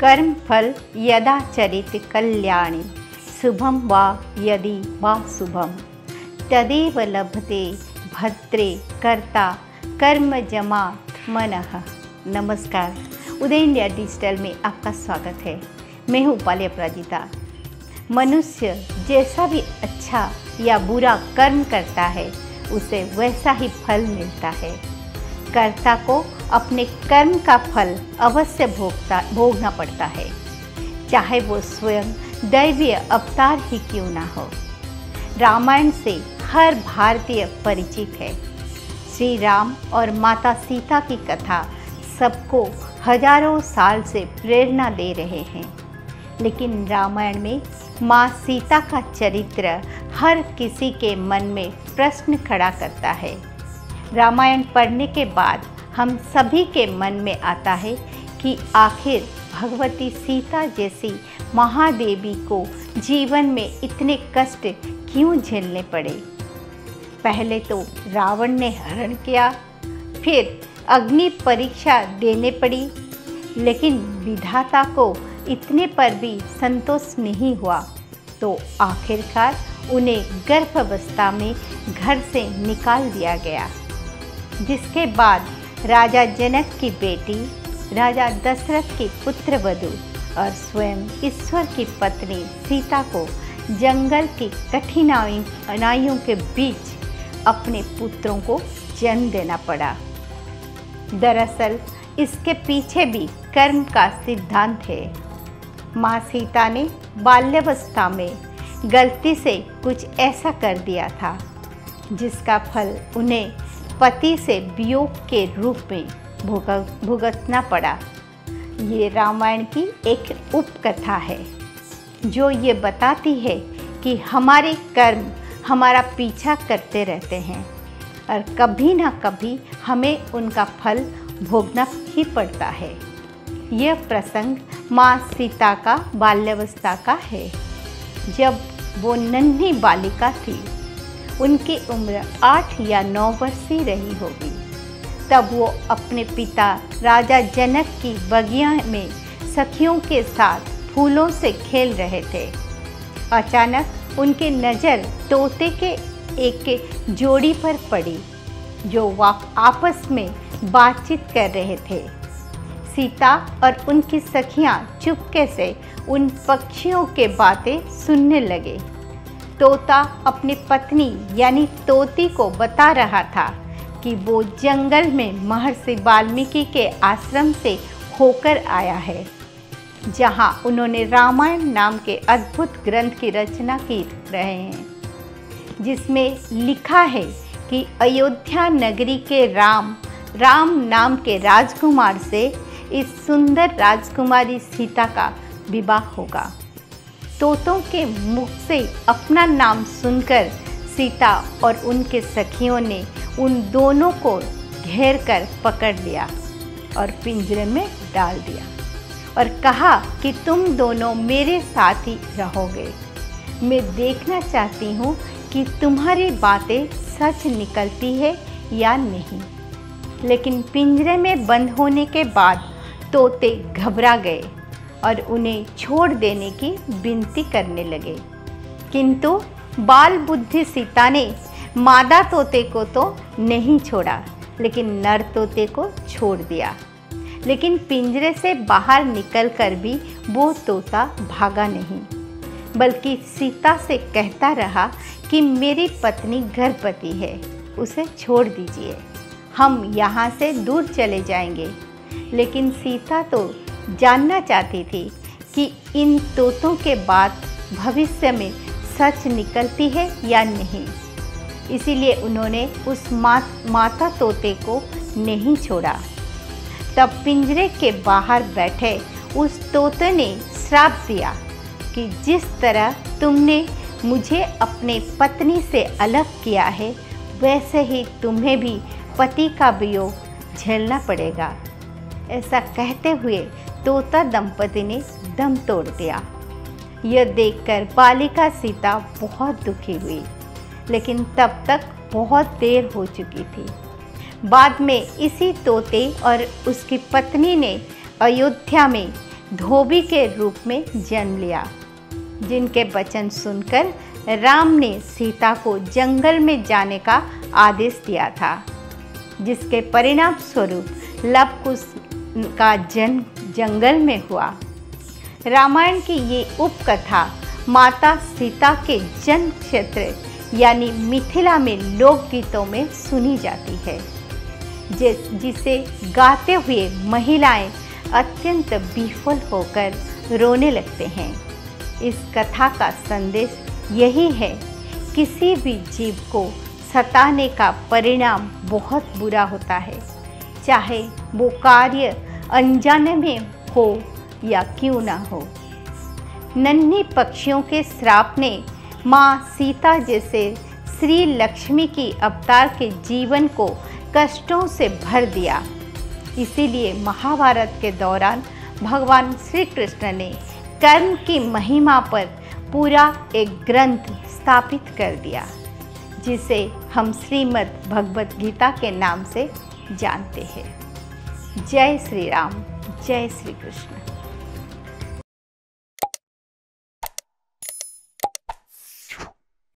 कर्म फल यदा चरित कल्याणी शुभम वा यदि वा शुभम तदेव लभते भद्रे कर्ता कर्म जमात मनः। नमस्कार, उदय इंडिया डिजिटल में आपका स्वागत है। मैं हूँ उपाली अपराजिता। मनुष्य जैसा भी अच्छा या बुरा कर्म करता है उसे वैसा ही फल मिलता है। कर्ता को अपने कर्म का फल अवश्य भोगना पड़ता है, चाहे वो स्वयं दैवीय अवतार ही क्यों ना हो। रामायण से हर भारतीय परिचित है। श्री राम और माता सीता की कथा सबको हजारों साल से प्रेरणा दे रहे हैं, लेकिन रामायण में माँ सीता का चरित्र हर किसी के मन में प्रश्न खड़ा करता है। रामायण पढ़ने के बाद हम सभी के मन में आता है कि आखिर भगवती सीता जैसी महादेवी को जीवन में इतने कष्ट क्यों झेलने पड़े। पहले तो रावण ने हरण किया, फिर अग्नि परीक्षा देने पड़ी, लेकिन विधाता को इतने पर भी संतोष नहीं हुआ, तो आखिरकार उन्हें गर्भावस्था में घर से निकाल दिया गया। जिसके बाद राजा जनक की बेटी, राजा दशरथ की पुत्रवधू और स्वयं ईश्वर की पत्नी सीता को जंगल की कठिनाइयों के बीच अपने पुत्रों को जन्म देना पड़ा। दरअसल इसके पीछे भी कर्म का सिद्धांत है। माँ सीता ने बाल्यावस्था में गलती से कुछ ऐसा कर दिया था जिसका फल उन्हें पति से वियोग के रूप में भुगतना पड़ा। ये रामायण की एक उपकथा है जो ये बताती है कि हमारे कर्म हमारा पीछा करते रहते हैं और कभी ना कभी हमें उनका फल भोगना ही पड़ता है। यह प्रसंग माँ सीता का बाल्यावस्था का है। जब वो नन्ही बालिका थी, उनकी उम्र 8 या 9 वर्ष ही रही होगी, तब वो अपने पिता राजा जनक की बगिया में सखियों के साथ फूलों से खेल रहे थे। अचानक उनकी नज़र तोते के एक जोड़ी पर पड़ी जो आपस में बातचीत कर रहे थे। सीता और उनकी सखियां चुपके से उन पक्षियों के बातें सुनने लगे। तोता अपनी पत्नी यानी तोती को बता रहा था कि वो जंगल में महर्षि वाल्मीकि के आश्रम से होकर आया है, जहां उन्होंने रामायण नाम के अद्भुत ग्रंथ की रचना की रहे हैं, जिसमें लिखा है कि अयोध्या नगरी के राम नाम के राजकुमार से इस सुंदर राजकुमारी सीता का विवाह होगा। तोतों के मुख से अपना नाम सुनकर सीता और उनके सखियों ने उन दोनों को घेर कर पकड़ लिया और पिंजरे में डाल दिया और कहा कि तुम दोनों मेरे साथ ही रहोगे। मैं देखना चाहती हूँ कि तुम्हारी बातें सच निकलती है या नहीं। लेकिन पिंजरे में बंद होने के बाद तोते घबरा गए और उन्हें छोड़ देने की विनती करने लगे, किंतु बाल बुद्धि सीता ने मादा तोते को तो नहीं छोड़ा, लेकिन नर तोते को छोड़ दिया। लेकिन पिंजरे से बाहर निकलकर भी वो तोता भागा नहीं, बल्कि सीता से कहता रहा कि मेरी पत्नी गर्भवती है, उसे छोड़ दीजिए, हम यहाँ से दूर चले जाएंगे। लेकिन सीता तो जानना चाहती थी कि इन तोतों के बाद भविष्य में सच निकलती है या नहीं। इसीलिए उन्होंने उस माता तोते को नहीं छोड़ा। तब पिंजरे के बाहर बैठे उस तोते ने श्राप दिया कि जिस तरह तुमने मुझे अपने पत्नी से अलग किया है, वैसे ही तुम्हें भी पति का वियोग झेलना पड़ेगा। ऐसा कहते हुए तोता दंपति ने दम तोड़ दिया। यह देखकर बालिका सीता बहुत दुखी हुई, लेकिन तब तक बहुत देर हो चुकी थी। बाद में इसी तोते और उसकी पत्नी ने अयोध्या में धोबी के रूप में जन्म लिया, जिनके वचन सुनकर राम ने सीता को जंगल में जाने का आदेश दिया था, जिसके परिणाम स्वरूप लव कुश का जन्म जंगल में हुआ। रामायण की ये उपकथा माता सीता के जन्म क्षेत्र यानी मिथिला में लोकगीतों में सुनी जाती है, जिसे गाते हुए महिलाएं अत्यंत विह्वल होकर रोने लगते हैं। इस कथा का संदेश यही है, किसी भी जीव को सताने का परिणाम बहुत बुरा होता है, चाहे वो कार्य अनजाने में हो या क्यों ना हो। नन्ही पक्षियों के श्राप ने माँ सीता जैसे श्री लक्ष्मी की अवतार के जीवन को कष्टों से भर दिया। इसीलिए महाभारत के दौरान भगवान श्री कृष्ण ने कर्म की महिमा पर पूरा एक ग्रंथ स्थापित कर दिया, जिसे हम श्रीमद् भगवत गीता के नाम से जानते हैं। जय श्री राम, जय श्री कृष्ण।